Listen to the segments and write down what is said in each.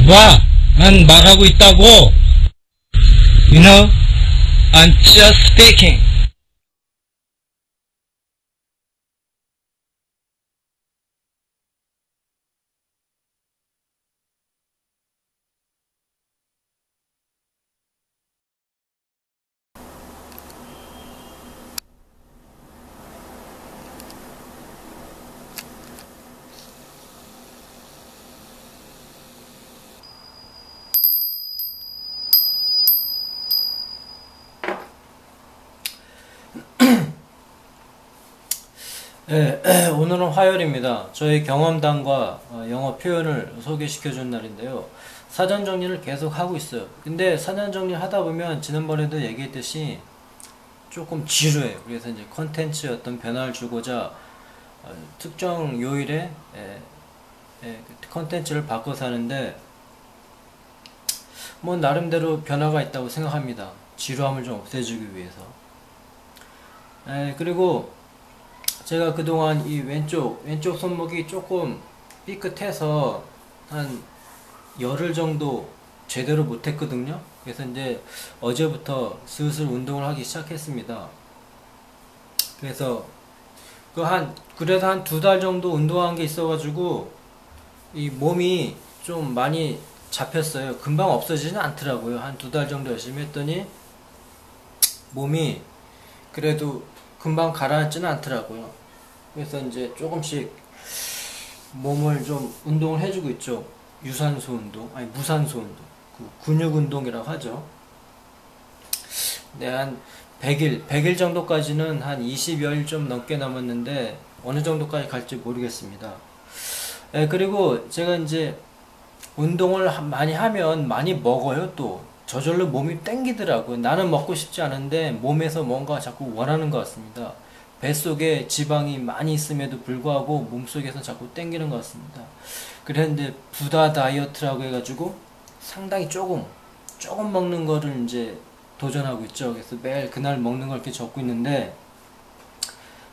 봐, 난 말하고 있다고. You know, I'm just speaking. 네, 오늘은 화요일입니다. 저희 경험담과 영어 표현을 소개시켜준 날인데요. 사전 정리를 계속 하고 있어요. 근데 사전 정리를 하다 보면 지난번에도 얘기했듯이 조금 지루해요. 그래서 이제 컨텐츠에 어떤 변화를 주고자 특정 요일에 컨텐츠를 바꿔서 하는데 뭐 나름대로 변화가 있다고 생각합니다. 지루함을 좀 없애주기 위해서. 그리고 제가 그동안 이 왼쪽 손목이 조금 삐끗해서 한 열흘 정도 제대로 못했거든요. 그래서 이제 어제부터 슬슬 운동을 하기 시작했습니다. 그래서 그래서 한 두 달 정도 운동한 게 있어가지고 이 몸이 좀 많이 잡혔어요. 금방 없어지지는 않더라고요. 한 두 달 정도 열심히 했더니 몸이 그래도 금방 가라앉지는 않더라고요. 그래서 이제 조금씩 몸을 좀 운동을 해주고 있죠. 유산소 운동, 아니 무산소 운동, 근육 운동이라고 하죠. 네, 한 100일 정도까지는 한 20여일 좀 넘게 남았는데 어느 정도까지 갈지 모르겠습니다. 그리고 제가 이제 운동을 많이 하면 많이 먹어요. 또 저절로 몸이 땡기더라고요. 나는 먹고 싶지 않은데 몸에서 뭔가 자꾸 원하는 것 같습니다. 뱃속에 지방이 많이 있음에도 불구하고 몸속에서 자꾸 땡기는 것 같습니다. 그래서 이제 부다 다이어트라고 해가지고 상당히 조금 먹는 거를 이제 도전하고 있죠. 그래서 매일 그날 먹는 걸 이렇게 적고 있는데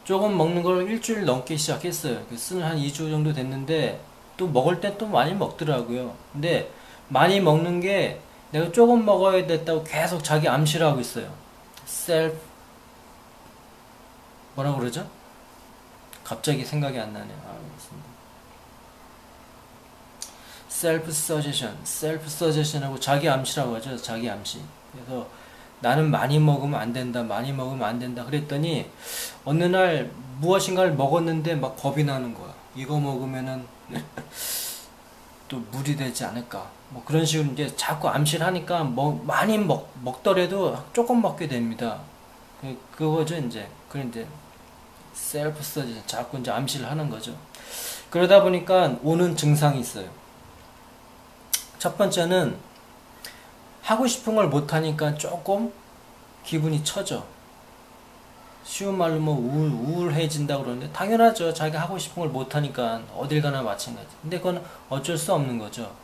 조금 먹는 걸 일주일 넘게 시작했어요. 쓰는 한 2주 정도 됐는데 또 먹을 땐 또 많이 먹더라고요. 근데 많이 먹는 게 내가 조금 먹어야 됐다고 계속 자기 암시를 하고 있어요. 뭐라고 그러죠? 갑자기 생각이 안 나네요. 셀프 서제션하고 자기 암시라고 하죠. 자기 암시. 그래서 나는 많이 먹으면 안 된다. 많이 먹으면 안 된다. 그랬더니 어느 날 무엇인가를 먹었는데 막 겁이 나는 거야. 이거 먹으면은 또 무리 되지 않을까. 뭐 그런 식으로 이제 자꾸 암시를 하니까 많이 먹더라도 조금 먹게 됩니다. 그거죠, 이제. 그런데 셀프 서제션 자꾸 이제 암시를 하는 거죠. 그러다 보니까 오는 증상이 있어요. 첫 번째는 하고 싶은 걸 못하니까 조금 기분이 처져. 쉬운 말로 뭐 우울해진다고 그러는데 당연하죠. 자기가 하고 싶은 걸 못하니까 어딜 가나 마찬가지. 근데 그건 어쩔 수 없는 거죠.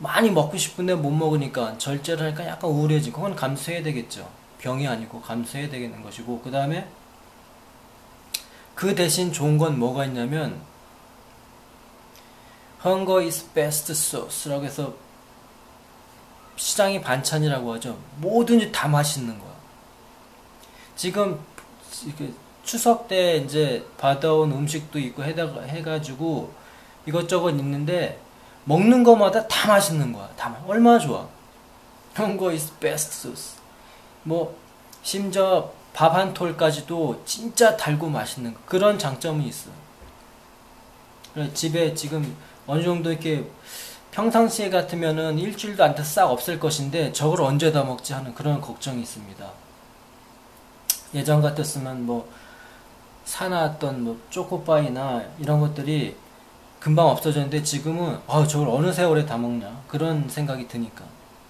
많이 먹고 싶은데 못 먹으니까 절제를 하니까 약간 우울해지고 그건 감수해야 되겠죠. 병이 아니고 감수해야 되겠는 것이고 그 다음에 그 대신 좋은 건 뭐가 있냐면 Hunger is best sauce라고 해서 시장이 반찬이라고 하죠. 뭐든지 다 맛있는 거야. 지금 추석 때 이제 받아온 음식도 있고 해가지고 이것저것 있는데 먹는 거마다 다 맛있는 거야. 얼마나 좋아. Hunger is best sauce. 뭐 심지어 밥 한 톨까지도 진짜 달고 맛있는 거. 그런 장점이 있어. 집에 지금 어느 정도 이렇게 평상시에 같으면은 일주일도 안 돼서 싹 없을 것인데 저걸 언제 다 먹지 하는 그런 걱정이 있습니다. 예전 같았으면 뭐 사놨던 뭐 초코바이나 이런 것들이 금방 없어졌는데 지금은 저걸 어느 세월에 다 먹냐 그런 생각이 드니까.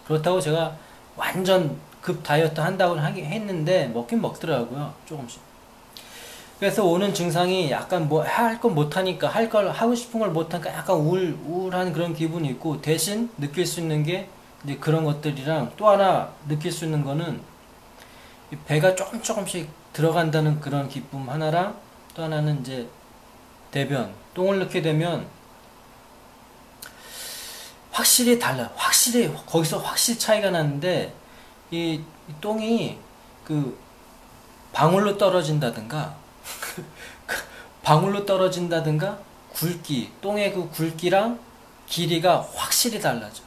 그렇다고 제가 완전 급 다이어트 한다고 했는데 먹긴 먹더라고요. 조금씩. 그래서 오는 증상이 약간 뭐 할 건 못하니까 하고 싶은 걸 못하니까 약간 우울한 그런 기분이 있고 대신 느낄 수 있는 게 이제 그런 것들이랑 또 하나 느낄 수 있는 거는 배가 조금씩 들어간다는 그런 기쁨 하나랑 또 하나는 이제 똥을 넣게 되면 확실히 달라. 확실히 거기서 확실히 차이가 나는데 이 똥이 그 방울로 떨어진다든가 방울로 떨어진다든가 굵기, 똥의 그 굵기랑 길이가 확실히 달라져.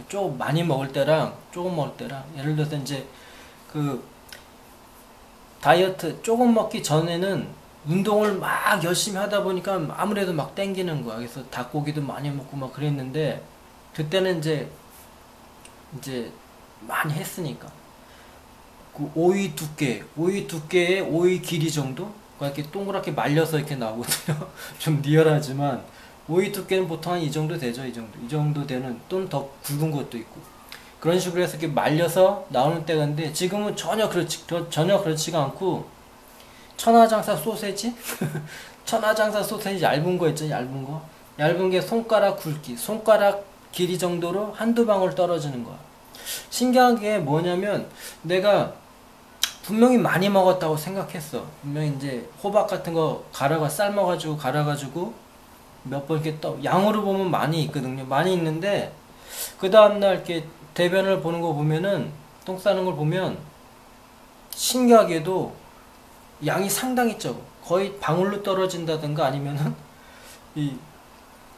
좀 많이 먹을 때랑 조금 먹을 때랑, 예를 들어서 이제 그 다이어트 조금 먹기 전에는 운동을 막 열심히 하다 보니까 아무래도 막 땡기는 거야. 그래서 닭고기도 많이 먹고 막 그랬는데, 그때는 이제 많이 했으니까 그 오이 두께의 오이 길이 정도 이렇게 동그랗게 말려서 이렇게 나오거든요. 좀 리얼하지만 오이 두께는 보통 한 이 정도 되죠. 이 정도 되는, 또는 더 굵은 것도 있고, 그런 식으로 해서 이렇게 말려서 나오는 때가 있는데, 지금은 전혀 그렇지가 않고 천하장사 소세지 천하장사 소세지 얇은 거 있죠. 얇은 게 손가락 굵기, 손가락 길이 정도로 한두 방울 떨어지는 거야. 신기한 게 뭐냐면, 내가 분명히 많이 먹었다고 생각했어. 분명히 이제 호박 같은 거 삶아가지고 갈아가지고 몇 번 이렇게 양으로 보면 많이 있거든요. 많이 있는데, 그 다음날 이렇게 대변을 보는 거 보면은, 똥 싸는 걸 보면 신기하게도 양이 상당히 적어. 거의 방울로 떨어진다든가, 아니면은 이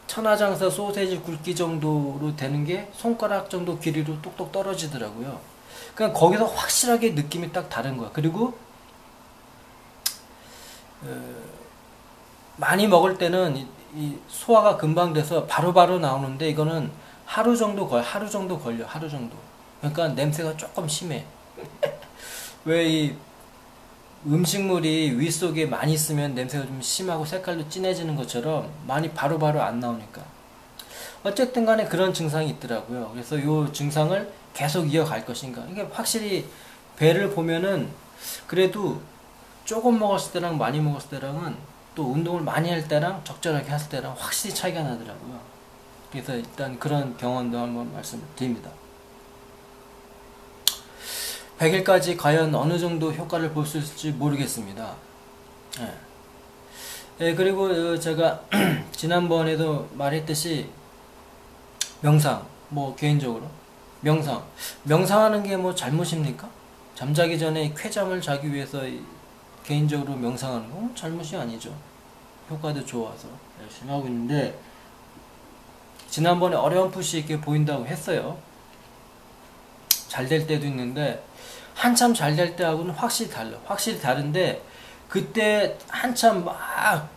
천하장사 소세지 굵기 정도로 되는 게 손가락 정도 길이로 똑똑 떨어지더라고요. 그러니까 거기서 확실하게 느낌이 딱 다른 거야. 그리고 많이 먹을 때는 이 소화가 금방 돼서 바로바로 나오는데, 이거는 하루 정도 걸려. 그러니까 냄새가 조금 심해. 왜 이 음식물이 위 속에 많이 있으면 냄새가 좀 심하고 색깔도 진해지는 것처럼, 많이 바로바로 안 나오니까. 어쨌든 간에 그런 증상이 있더라고요. 그래서 이 증상을 계속 이어갈 것인가. 이게 확실히 배를 보면은, 그래도 조금 먹었을 때랑 많이 먹었을 때랑은, 또 운동을 많이 할 때랑 적절하게 했을 때랑 확실히 차이가 나더라고요. 그래서 일단 그런 경험도 한번 말씀드립니다. 100일까지 과연 어느 정도 효과를 볼 수 있을지 모르겠습니다. 그리고 제가 지난번에도 말했듯이, 명상, 뭐 개인적으로 명상하는 게 뭐 잘못입니까? 잠자기 전에 쾌잠을 자기 위해서 개인적으로 명상하는 건 잘못이 아니죠. 효과도 좋아서 열심히 하고 있는데, 지난번에 어렴풋이 이렇게 보인다고 했어요. 잘 될 때도 있는데, 한참 잘 될 때하고는 확실히 달라. 확실히 다른데, 그때 한참 막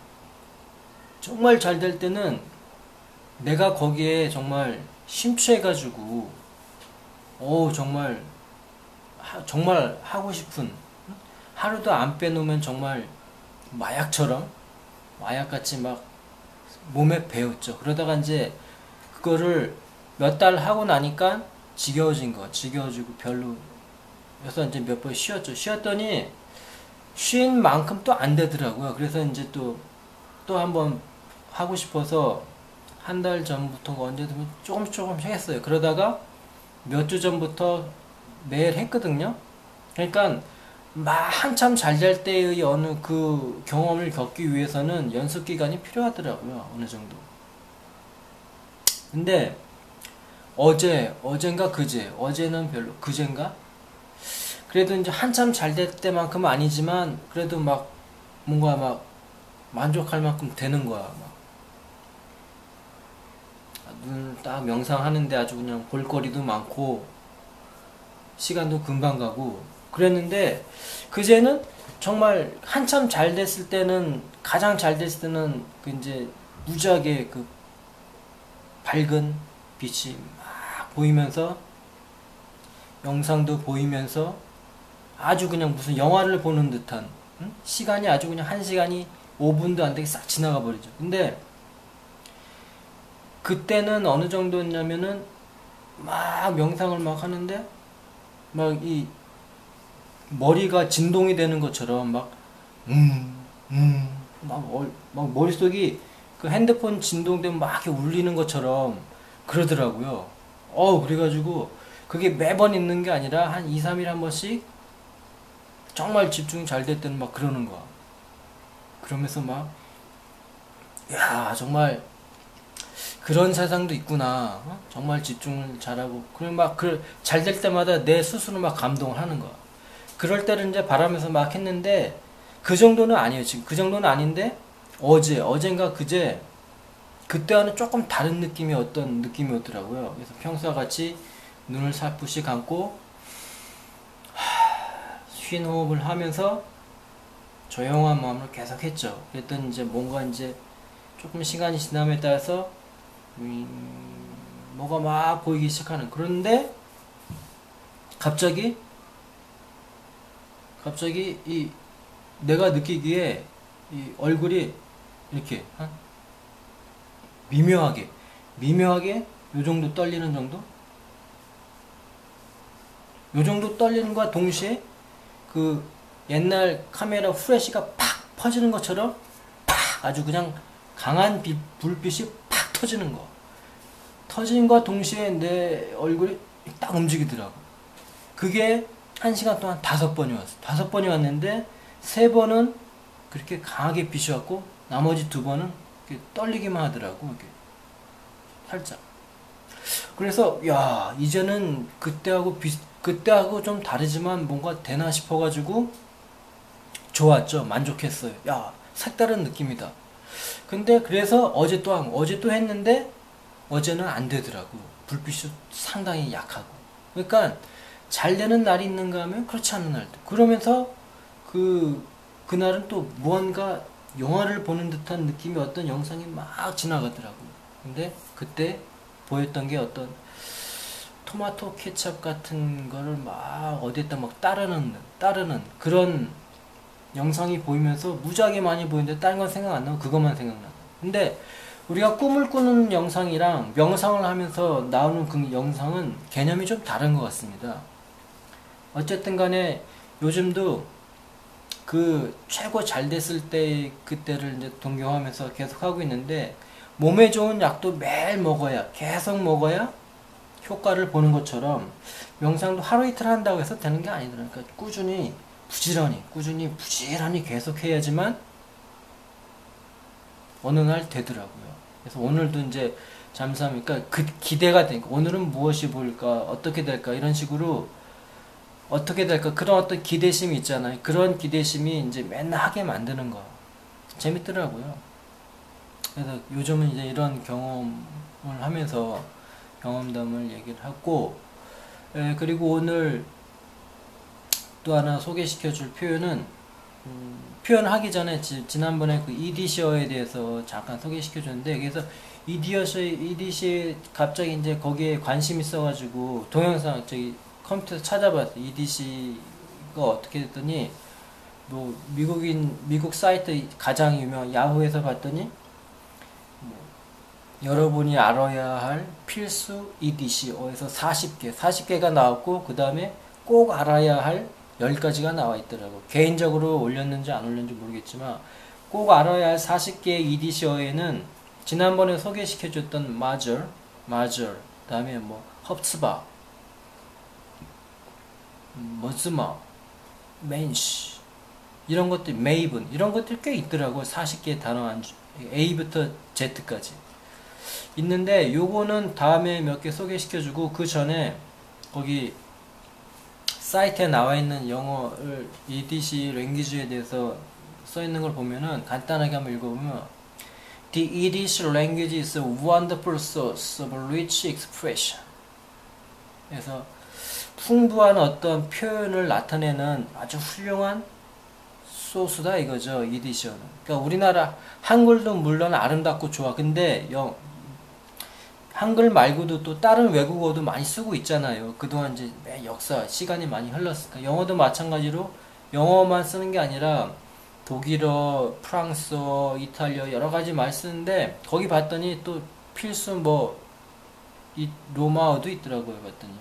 정말 잘 될 때는 내가 거기에 정말 심취해가지고, 정말 하고 싶은, 하루도 안 빼놓으면 정말 마약같이 막 몸에 배웠죠. 그러다가 이제 그거를 몇 달 하고 나니까 지겨워지고 별로. 그래서 이제 몇 번 쉬었더니 쉰 만큼 또 안 되더라고요. 그래서 이제 또 한번 하고 싶어서 한 달 전부터가 언제든 조금씩 했어요. 그러다가 몇 주 전부터 매일 했거든요. 그러니까 막 한참 잘 될 때의 어느 그 경험을 겪기 위해서는 연습 기간이 필요하더라고요. 어느 정도. 근데 어젠가 어제는 별로, 그젠가? 그래도 이제 한참 잘 될 때만큼은 아니지만, 그래도 막 뭔가 막 만족할 만큼 되는 거야. 막 눈을 딱 명상하는데 아주 그냥 볼거리도 많고 시간도 금방 가고 그랬는데, 그제는 정말 한참 잘 됐을 때는, 가장 잘 됐을 때는 그 이제 무지하게 그 밝은 빛이 막 보이면서, 영상도 보이면서, 아주 그냥 무슨 영화를 보는 듯한, 시간이 아주 그냥 1시간이 5분도 안 되게 싹 지나가 버리죠. 근데 그때는 어느 정도였냐면은, 막 명상을 막 하는데 막 이 머리가 진동이 되는 것처럼 막 머릿속이 그 핸드폰 진동되면 막 이렇게 울리는 것처럼 그러더라고요. 그래가지고 그게 매번 있는 게 아니라 한 2, 3일 한 번씩 정말 집중이 잘 될 때는 막 그러는 거야. 그러면서 막, 야, 정말 그런 세상도 있구나. 정말 집중을 잘하고 그리고 막 잘 될 때마다 내 스스로 막 감동을 하는 거야. 그럴 때를 이제 바라면서 막 했는데 그 정도는 아니에요. 지금 그 정도는 아닌데 어젠가 그제 그때와는 조금 다른 느낌이 어떤 느낌이 오더라고요. 그래서 평소와 같이 눈을 살푸시 감고 쉰 호흡을 하면서 조용한 마음으로 계속 했죠. 그랬더니 이제 뭔가 이제 조금 시간이 지남에 따라서 뭐가 막 보이기 시작하는. 그런데 갑자기 이 내가 느끼기에 이 얼굴이 이렇게 미묘하게 요 정도 떨리는 정도? 요 정도 떨리는과 동시에 그 옛날 카메라 후레쉬가 팍 퍼지는 것처럼 팍 아주 그냥 강한 불빛이 팍 터지는 거. 터지는 것과 동시에 내 얼굴이 딱 움직이더라고. 그게 1시간 동안 5번이 왔어. 5번이 왔는데 3번은 그렇게 강하게 빛이 왔고 나머지 2번은 떨리기만 하더라고. 이렇게 살짝. 그래서 야 이제는 그때하고 좀 다르지만 뭔가 되나 싶어가지고 좋았죠. 만족했어요. 야 색다른 느낌이다. 근데 그래서 어제 또 했는데 어제는 안 되더라고. 불빛이 상당히 약하고. 그러니까 잘 되는 날이 있는가 하면 그렇지 않은 날도. 그러면서 그날은 또 무언가 영화를 보는 듯한 느낌의 어떤 영상이 막 지나가더라고. 근데 그때 보였던 게 어떤 토마토 케첩 같은 거를 막 어디에다 막 따르는 그런 영상이 보이면서 무지하게 많이 보이는데 다른 건 생각 안 나고 그것만 생각나. 근데 우리가 꿈을 꾸는 영상이랑 명상을 하면서 나오는 그 영상은 개념이 좀 다른 것 같습니다. 어쨌든 간에 요즘도 그 최고 잘 됐을 때 그때를 이제 동경하면서 계속 하고 있는데 몸에 좋은 약도 매일 먹어야 계속 먹어야 효과를 보는 것처럼 명상도 하루 이틀 한다고 해서 되는 게 아니더라고요. 그러니까 꾸준히 부지런히 계속 해야지만 어느 날 되더라고요. 그래서 오늘도 이제 잠수하면 그러니까 그 기대가 되니까 오늘은 무엇이 보일까 어떻게 될까 이런 식으로 어떻게 될까 그런 어떤 기대심이 있잖아요. 그런 기대심이 이제 맨날 하게 만드는 거 재밌더라고요. 그래서 요즘은 이제 이런 경험을 하면서 경험담을 얘기를 하고 그리고 오늘 또 하나 소개시켜 줄 표현은 표현하기 전에 지난번에 그 이디셔에 대해서 잠깐 소개시켜 줬는데 그래서 이디시 갑자기 이제 거기에 관심 있어가지고 동영상 컴퓨터에서 찾아봤어. 이디시가 어떻게 됐더니 뭐 미국 사이트 가장 유명한 야후에서 봤더니 뭐 여러분이 알아야 할 필수 EDC에서 40개가 나왔고 그 다음에 꼭 알아야 할 10가지가 나와 있더라고. 개인적으로 올렸는지 안 올렸는지 모르겠지만 꼭 알아야 할 40개의 EDC어에는 지난번에 소개시켜줬던 마저 그 다음에 뭐 헙츠바 머즈마 맨시 이런 것들 메이븐 이런 것들 꽤 있더라고. 40개의 단어 A부터 Z까지 있는데 요거는 다음에 몇 개 소개시켜주고 그 전에 거기 사이트에 나와 있는 영어를 EDC 랭귀지에 대해서 써 있는 걸 보면은 간단하게 한번 읽어보면 The EDC language is a wonderful source of rich expression. 그래서 풍부한 어떤 표현을 나타내는 아주 훌륭한 소스다 이거죠. EDC는. 그러니까 우리나라 한글도 물론 아름답고 좋아. 근데 한글 말고도 또 다른 외국어도 많이 쓰고 있잖아요. 그동안 이제 역사, 시간이 많이 흘렀으니까. 영어도 마찬가지로 영어만 쓰는 게 아니라 독일어, 프랑스어, 이탈리아 여러 가지 많이 쓰는데 거기 봤더니 또 필수 이 로마어도 있더라고요. 봤더니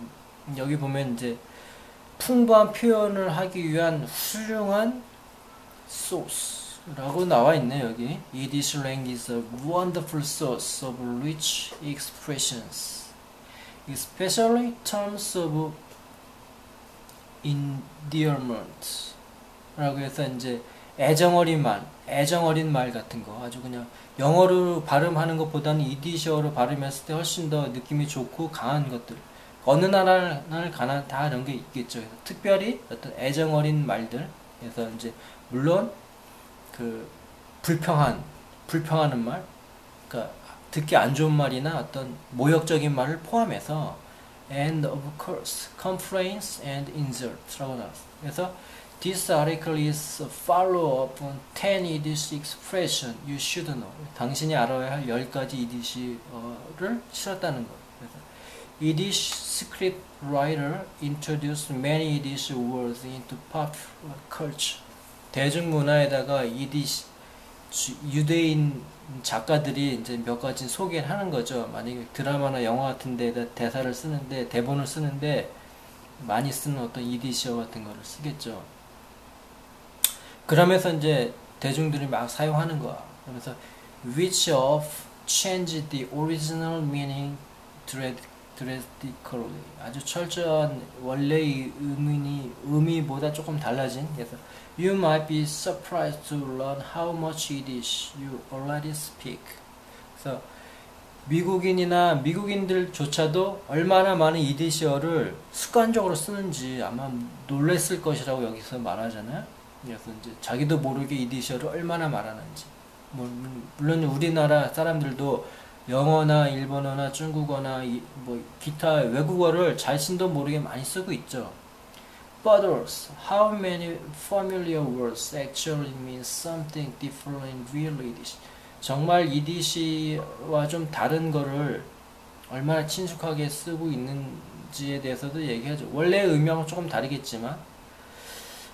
여기 보면 이제 풍부한 표현을 하기 위한 훌륭한 소스라고 나와 있네. 여기 This language is a wonderful source of rich expressions, especially in terms of endearment 라고 해서 이제 애정 어린 말 같은 거 아주 그냥 영어로 발음하는 것보다는 이디시어로 발음했을 때 훨씬 더 느낌이 좋고 강한 것들. 어느 나라를 가나 다 이런 게 있겠죠. 특별히 어떤 애정 어린 말들. 그래서 이제 물론 그 불평하는 말, 그러니까 듣기 안 좋은 말이나 어떤 모욕적인 말을 포함해서 and of course complaints and insults라고 나왔어요. 그래서 this article is a follow-up on 10 Yiddish expression you should know. 당신이 알아야 할 10가지 이디시어를 실었다는 거예요. 그래서 Yiddish script writer introduced many Yiddish words into popular culture. 대중문화에다가 유대인 작가들이 이제 몇 가지 소개를 하는 거죠. 만약에 드라마나 영화 같은 데다 대사를 쓰는데, 대본을 쓰는데 많이 쓰는 어떤 이디시어 같은 거를 쓰겠죠. 그러면서 이제 대중들이 막 사용하는 거야. 그러면서 which of change the original meaning drastically. 아주 철저한 원래의 의미보다 조금 달라진. 그래서 You might be surprised to learn how much Yiddish you already speak. 그래서 미국인들조차도 얼마나 많은 이디시어를 습관적으로 쓰는지 아마 놀랬을 것이라고 여기서 말하잖아요. 그래서 이제 자기도 모르게 이디시어를 얼마나 말하는지. 물론 우리나라 사람들도 영어나 일본어나 중국어나 뭐 기타 외국어를 자신도 모르게 많이 쓰고 있죠. But also, how many familiar words actually mean something different in real Yiddish? 정말 이디시와 좀 다른 거를 얼마나 친숙하게 쓰고 있는지에 대해서도 얘기하죠. 원래 의미하고 조금 다르겠지만.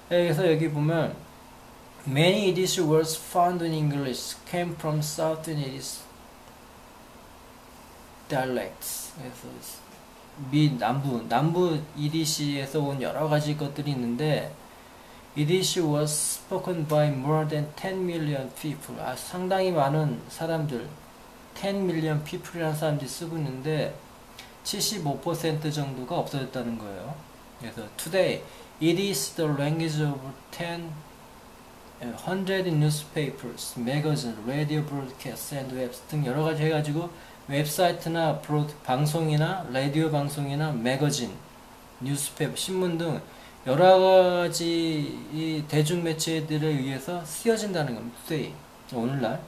그래서 여기 보면 Many Yiddish words found in English came from Southern Yiddish dialects. 그래서 남부 이디시에서 온 여러 가지 것들이 있는데 Yiddish was spoken by more than 10 million people. 상당히 많은 사람들, 10 million people이라는 사람들이 쓰고 있는데 75% 정도가 없어졌다는 거예요. 그래서 today it is the language of 100 newspapers, magazines, radio broadcasts and webs 등 여러 가지 해가지고 웹사이트나 방송이나 라디오 방송이나 매거진, 뉴스페이퍼, 신문 등 여러 가지 이 대중 매체들에 의해서 쓰여진다는 겁니다. today, 오늘날.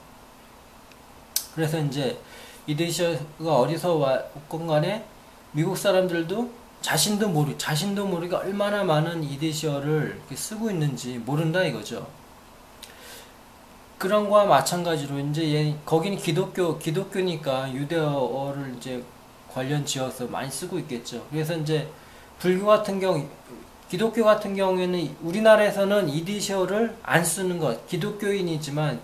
그래서 이제 이디시어가 어디서 왔건 간에 미국 사람들도 자신도 모르게 얼마나 많은 이디시어를 쓰고 있는지 모른다 이거죠. 그런 거와 마찬가지로 이제 거기는 기독교니까 유대어를 이제 관련 지어서 많이 쓰고 있겠죠. 그래서 이제 기독교 같은 경우에는 우리나라에서는 이디시어를 안 쓰는 것, 기독교인이지만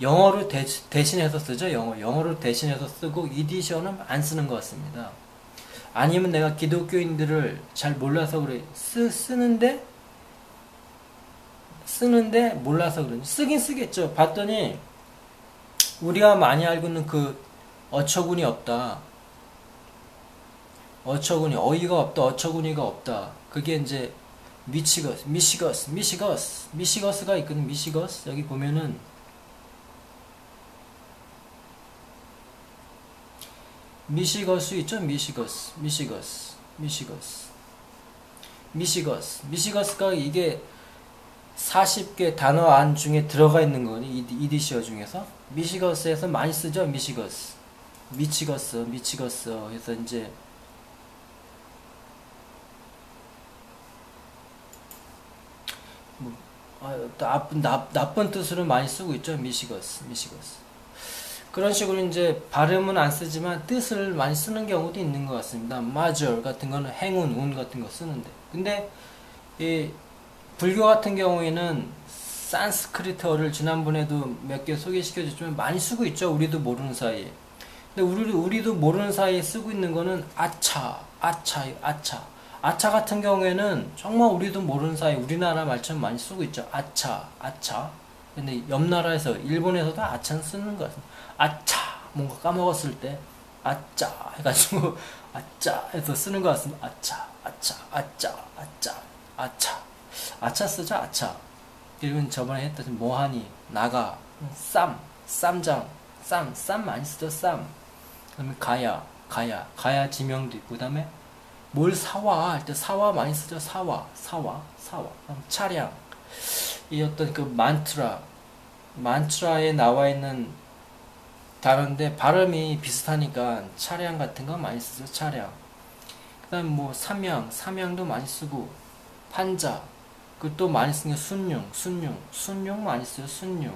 영어로 대신해서 쓰죠. 영어로 대신해서 쓰고 이디시어는 안 쓰는 것 같습니다. 아니면 내가 기독교인들을 잘 몰라서 그래. 쓰는데 몰라서 그런지. 쓰긴 쓰겠죠. 봤더니 우리가 많이 알고 있는 그 어처구니 없다. 어이가 없다. 어처구니가 없다. 그게 이제 미시거스가 있거든. 미시거스. 여기 보면은 미시거스 있죠? 미시거스가 이게 40개 단어 안 중에 들어가 있는 거니 이디시어 중에서 미시거스에서 많이 쓰죠. 미치거스 그래서 이제 나쁜 뜻으로 많이 쓰고 있죠. 미시거스 그런 식으로 이제 발음은 안 쓰지만 뜻을 많이 쓰는 경우도 있는 것 같습니다. 마저 같은 거는 행운, 운 같은 거 쓰는데. 근데 이 불교 같은 경우에는 산스크리트어를 지난번에도 몇 개 소개시켜줬지만 많이 쓰고 있죠. 우리도 모르는 사이에. 근데 우리도 모르는 사이에 쓰고 있는 거는 아차 같은 경우에는 정말 우리도 모르는 사이에 우리나라 말처럼 많이 쓰고 있죠. 아차. 근데 옆 나라에서 일본에서도 아차는 쓰는 것 같습니다. 아차 뭔가 까먹었을 때 아짜 해가지고 아짜 해서 쓰는 것 같습니다. 아차 쓰죠. 아차. 그리고 저번에 했던 뭐하니, 나가, 쌈장, 쌈 많이 쓰죠, 쌈. 그 다음에 가야 지명도 있고, 그 다음에 뭘 사와 할 때 사와 많이 쓰죠, 사와. 그다음 차량, 이 어떤 그 만트라에 나와 있는 단어인데 발음이 비슷하니까 차량 같은 거 많이 쓰죠, 차량. 그 다음 뭐 삼양도 많이 쓰고, 판자, 그 또 많이 쓰는 게 순용 많이 써요, 순용.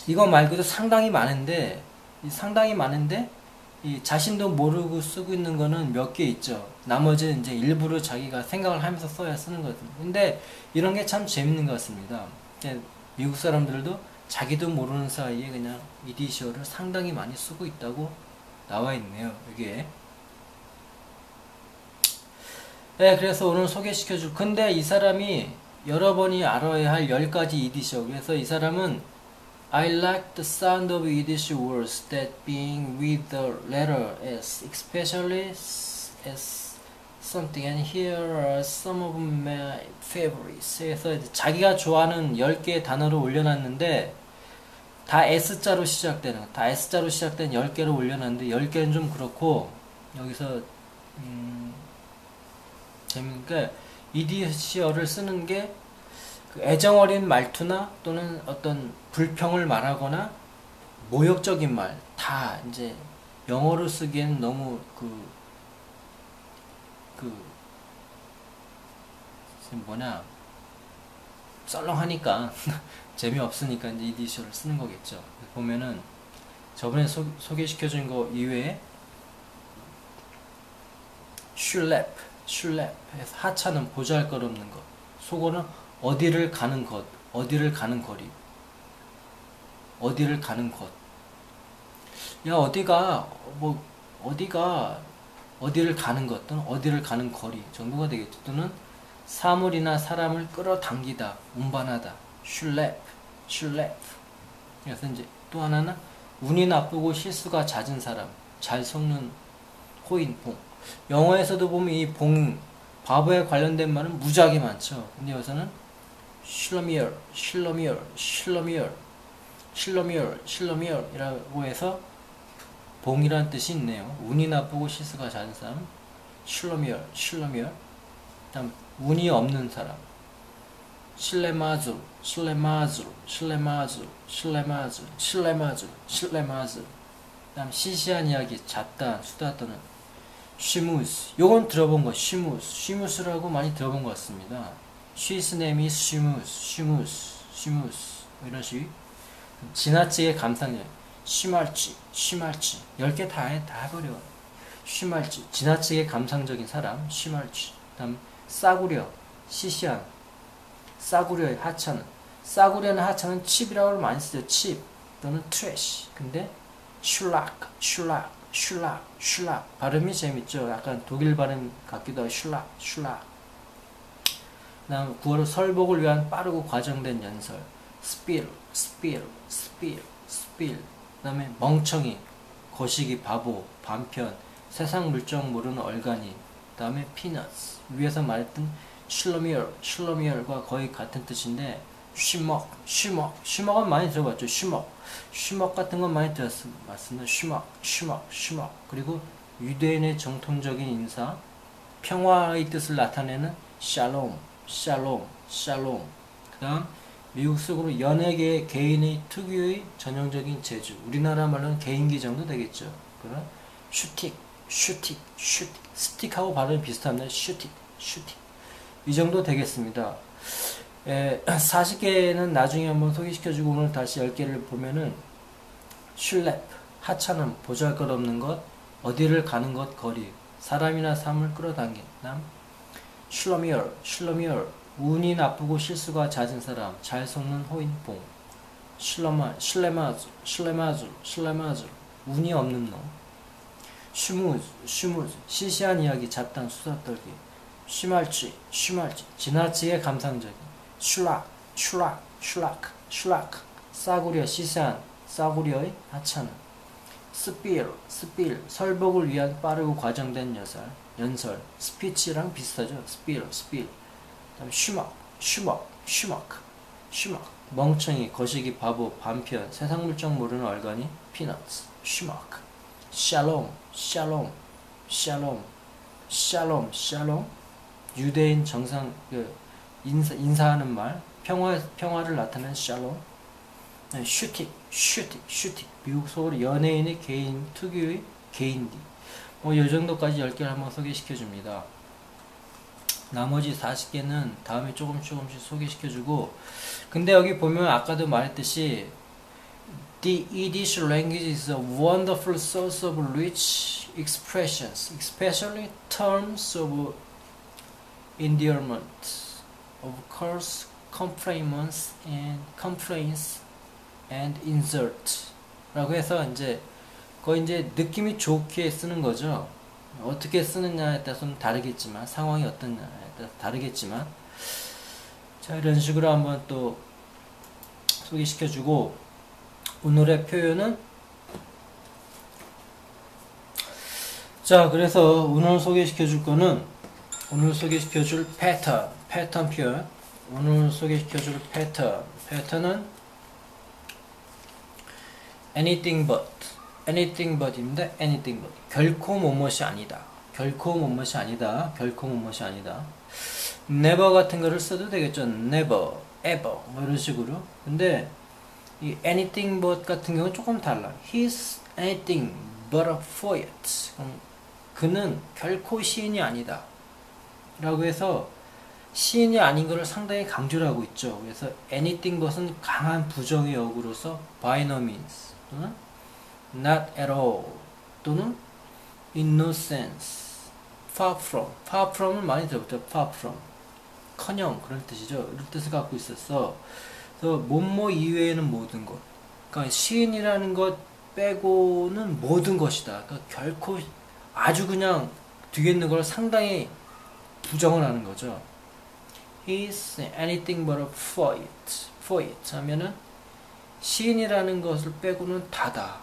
이거 말고도 상당히 많은데, 이 자신도 모르고 쓰고 있는 거는 몇 개 있죠. 나머지는 이제 일부러 자기가 생각을 하면서 써야 쓰는 거거든요. 근데 이런 게 참 재밌는 것 같습니다. 미국 사람들도 자기도 모르는 사이에 그냥 이디셔를 상당히 많이 쓰고 있다고 나와 있네요, 여기에. 네, 그래서 오늘 소개시켜줄. 근데 이 사람이 여러분이 알아야 할 10가지 이디셔. 그래서 이 사람은 I like the sound of Yiddish words that begin with the letter S, especially as something, and here are some of my favorites. 그래서 자기가 좋아하는 10개의 단어를 올려놨는데 다 S자로 시작되는, 다 S자로 시작된 10개를 올려놨는데 10개는 좀 그렇고, 여기서 재밌는 게 이디셔를 쓰는 게 그 애정어린 말투나 또는 어떤 불평을 말하거나 모욕적인 말, 다 이제 영어로 쓰기에는 너무 썰렁하니까 재미없으니까 이제 이디셔를 쓰는 거겠죠. 보면은 저번에 소개시켜준 거 이외에 슐랩 해서 하차는 보잘것없는 것, 속어는 어디를 가는 것, 어디를 가는 거리, 어디를 가는 것. 야, 어디를 가는 것 또는 어디를 가는 거리 정도가 되겠죠. 또는 사물이나 사람을 끌어당기다, 운반하다, 슐랩. 그래서 이제 또 하나는 운이 나쁘고 실수가 잦은 사람, 잘 속는 호인, 봉. 영어에서도 보면 이 봉, 바보에 관련된 말은 무지하게 많죠. 근데 여기서는 실러미얼이라고 해서 봉이라는 뜻이 있네요. 운이 나쁘고 실수가 잦은 사람, 실러미얼. 다음 운이 없는 사람, 실레마줄. 다음 시시한 이야기, 잡다한, 수다 떠는 쉬무스. 요건 들어본 거, 쉬무스라고 많이 들어본 것 같습니다. She's name is 쉬무스. 이런 식. 지나치게 감상력. 쉬말치. 10개 다 해버려. 쉬말치. 지나치게 감상적인 사람, 쉬말치. 다음 싸구려, 시시한. 싸구려의 하차는. 싸구려는 하차는 칩이라고 많이 쓰죠. 칩 또는 트래쉬. 근데 슐락. 발음이 재밌죠. 약간 독일 발음 같기도 하고 슐락. 그다음 구어로 설복을 위한 빠르고 과정된 연설. 스필. 그다음에 멍청이, 거시기, 바보, 반편, 세상 물정 모르는 얼간이. 그다음에 피너츠. 위에서 말했던 슐러미얼과 거의 같은 뜻인데 쉬먹은 많이 들어봤죠. 쉬먹 같은 건 많이 들었습니다. 쉬먹. 그리고 유대인의 정통적인 인사, 평화의 뜻을 나타내는 샬롬. 그 다음 미국 속으로 연예계 개인의 특유의 전형적인 재주, 우리나라 말로는 개인기 정도 되겠죠. 그러나 슈틱. 스틱하고 발음이 비슷합니다. 슈틱. 이 정도 되겠습니다. 40개는 나중에 한번 소개시켜주고 오늘 다시 10개를 보면은 슐랩, 하차는 보잘것없는 것, 어디를 가는 것, 거리, 사람이나 삶을 끌어당긴. 다음 슐러미얼, 운이 나쁘고 실수가 잦은 사람, 잘 속는 호인, 봉. 실레마줄, 운이 없는 놈. 쉬무즈, 시시한 이야기, 잡단, 수다 떨기. 쉬말치, 지나치게 감상적인. 슐락, 싸구려, 시시한, 싸구려의 하찮은. 스필, 설복을 위한 빠르고 과정된 연설. 스피치랑 비슷하죠. 스필. 그다음에 슈막 멍청이, 거시기, 바보, 반편, 세상 물정 모르는 얼간이 피넛스, 슈막, 샬롬, 유대인 정상 인사하는 말, 평화를 나타내는 샬롬. 슈틱, 미국 속으로 연예인의 개인 특유의 개인기. 이 정도까지 10개를 한번 소개시켜 줍니다. 나머지 40개는 다음에 조금씩 소개시켜주고, 근데 여기 보면 아까도 말했듯이 The Yiddish language is a wonderful source of rich expressions, especially terms of endearment, of course, compliments and complaints and insult 라고 해서 이제 거의 이제 느낌이 좋게 쓰는 거죠. 어떻게 쓰느냐에 따라서는 다르겠지만, 상황이 어떠냐에 따라서 다르겠지만, 자, 이런 식으로 한번 또 소개시켜주고, 오늘의 표현은, 자, 그래서 오늘 소개시켜줄 거는, 오늘 소개시켜줄 패턴 표현, 오늘 소개시켜줄 패턴은 anything but입니다. anything but. 결코 뭐뭇이 아니다. never 같은 거를 써도 되겠죠. never, ever 뭐 이런 식으로. 근데 이 anything but 같은 경우는 조금 달라. He's anything but a poet. 그는 결코 시인이 아니다 라고 해서 시인이 아닌 것을 상당히 강조를 하고 있죠. 그래서 anything but은 강한 부정의 어구로서 by no means 또는 not at all 또는 in no sense, far from을 많이 들어봤죠. far from, 커녕 그런 뜻이죠. 이런 뜻을 갖고 있었어. 그래서 뭐뭐 이외에는 모든 것, 그러니까 시인이라는 것 빼고는 모든 것이다. 그러니까 결코 아주 그냥 뒤에 있는 걸 상당히 부정을 하는 거죠. He's anything but a poet 하면은 시인이라는 것을 빼고는 다다.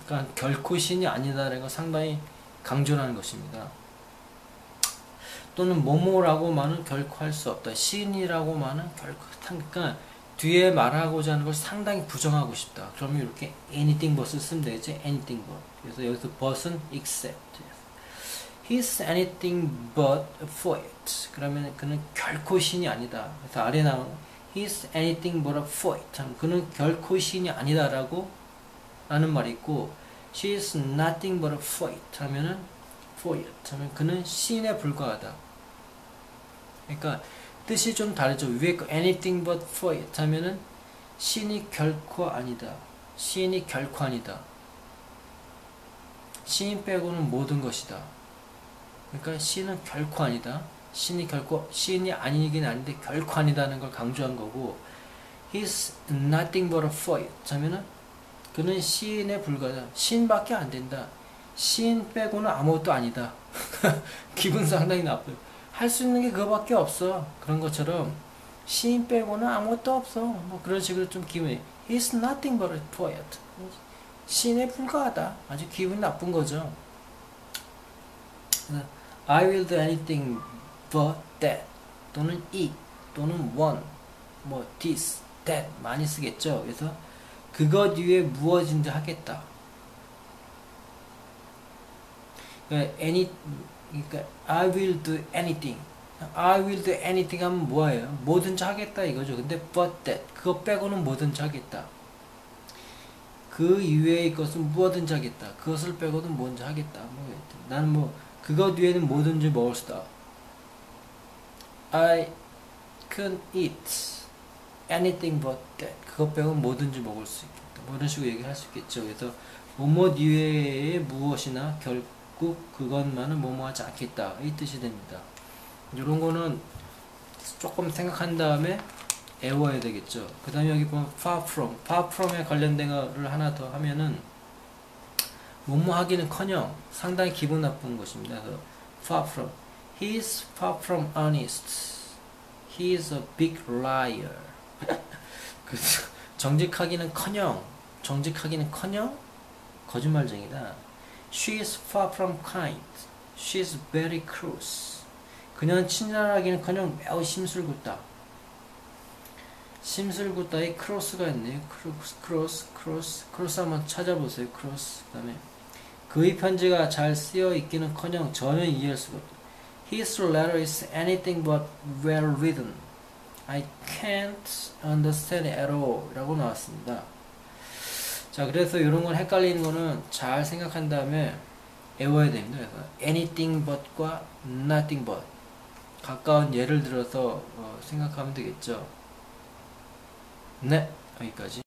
그러니까 결코 시인이 아니다라는 걸 상당히 강조하는 것입니다. 또는 뭐뭐라고만은 결코 할 수 없다. 시인이라고만은 결코, 그러니까 뒤에 말하고자 하는 걸 상당히 부정하고 싶다. 그러면 이렇게 anything but을 쓰면 되지. anything but. 그래서 여기서 but은 except. He's anything but a poet. 그러면 그는 결코 시인이 아니다. 그래서 아래 나오는 He's anything but a poet. 그는 결코 시인이 아니다라고 라는 말이 있고, She's nothing but a poet 하면은 하면 그는 시인에 불과하다. 그러니까 뜻이 좀 다르죠. 위에 거 anything but poet 하면은 시인이 결코 아니다. 시인이 결코 아니다. 시인 빼고는 모든 것이다. 그러니까 시인은 결코 아니다. 시인이 아니긴 아닌데 결코 아니다는 걸 강조한 거고, He's nothing but a poet 하면은 그는 시인에 불과하다. 시인밖에 안 된다. 시인 빼고는 아무것도 아니다. 기분 상당히 나빠요. 할 수 있는 게 그거밖에 없어. 그런 것처럼 시인 빼고는 아무것도 없어. 뭐 그런 식으로 좀 기분이. He's nothing but a poet. 시인에 불과하다. 아주 기분 나쁜 거죠. I will do anything but that. 또는 it. 또는 one. 뭐 this, that 많이 쓰겠죠. 그래서 그것 위에 무엇인지 하겠다. 그러니까 I will do anything. I will do anything 하면 뭐예요? 뭐든지 하겠다 이거죠. 근데 but that. 그거 빼고는 뭐든지 하겠다. 그 이외의 것은 무엇든지 하겠다. 그것을 빼고는 뭐든지 하겠다. 나는 뭐 그것 위에는 뭐든지 먹을 수다. I can eat anything but that. 그것 빼고는 뭐든지 먹을 수 있겠다. 뭐 이런 식으로 얘기할 수 있겠죠. 그래서 뭐뭐 이외의 무엇이나 결국 그것만은 뭐뭐 하지 않겠다. 이 뜻이 됩니다. 이런 거는 조금 생각한 다음에 외워야 되겠죠. 그 다음에 여기 보면 far from에 관련된 거를 하나 더 하면은 뭐뭐 하기는커녕 상당히 기분 나쁜 것입니다. 그래서 far from, he's far from honest, he is a big liar. 정직하기는커녕 거짓말쟁이다. She is far from kind, she is very cross. 그냥 친절하기는커녕 매우 심술궂다. 심술궂다의 크로스가 있네요. 크로스 한번 찾아보세요. 크로스. 그 다음에 그의 편지가 잘 쓰여 있기는커녕 전혀 이해할 수가 없다. His letter is anything but well written. I can't understand it at all. 라고 나왔습니다. 자, 그래서 이런 건 헷갈리는 거는 잘 생각한 다음에 외워야 됩니다. 그래서 anything but과 nothing but 가까운 예를 들어서 생각하면 되겠죠. 네, 여기까지.